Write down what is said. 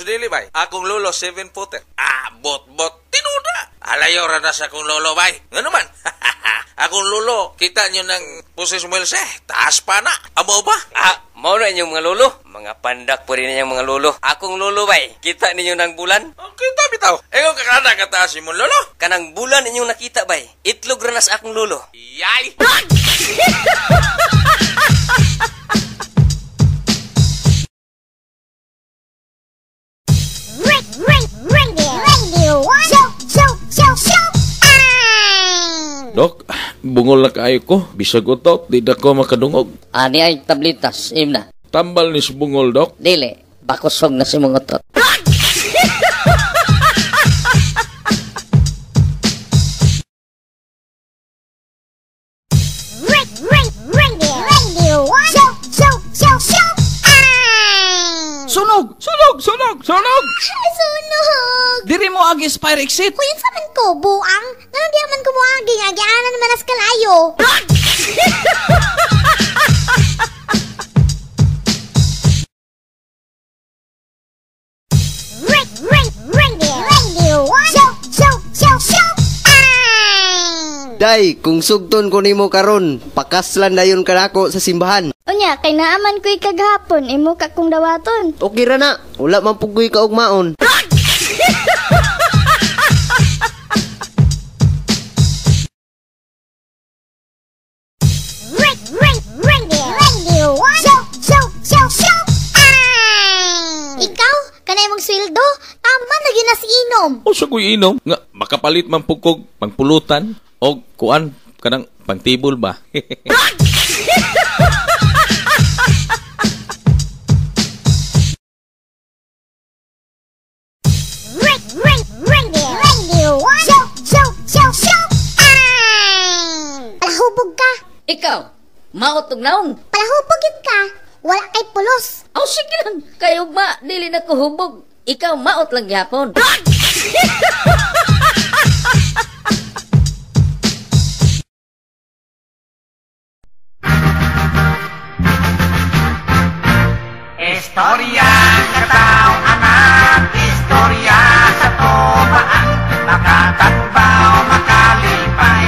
dili bay. Akong lolo 7-footer. Bot-bot tinuda. Alayo ra na sa akong lolo bay. Ngano man? Akong lolo, kita nyo ng pusis mo taas pa na. Amo ba? Mao na inyong mga lolo. Mga pandak po rin inyong mga lolo. Akong lolo bay, kita ninyo ng bulan? Kita bitaw. Ewan kakana kataas mo lolo. Kanang bulan inyong nakita bay. Itlog ra na sa akong lolo. Yay! Dok, bungol na kayo ko. Bisag utot, di na ko makadungog. Ani ay tablitas, imna. Tambal ni si bungol, Dok. Dili, bakosog na si mungotot. Sunog! Sunog! Sunog! Sunog! Sunog! Diri mo agi fire exit. Kuya sa man ko, buang. Nga di man ko buagi, nga gianan naman as kalayo. Day, kung sugton ko nimo karon, pakaslan dayon kanako sa simbahan. Unya, kay naaman ko'y kaghapon, imo ka kong dawaton. Okay ra na, wala man pugoy ka og maon. Ikaw, kanay mong sweldo, tama lagi na si inom. O sa kuy inom, nga makapalit man pugkog pangpulutan o kuan kanang pangtibol ba? Palahubog ka. Ikaw, maot og naong. Palahubog yun ka. Wala kay pulos. Aw, sige lang. Kayo ba, dili na ko hubog. Ikaw, maot lang gyapon. Istorya sa tao anak, istorya sa tobaan, makatagbaw, makalipay,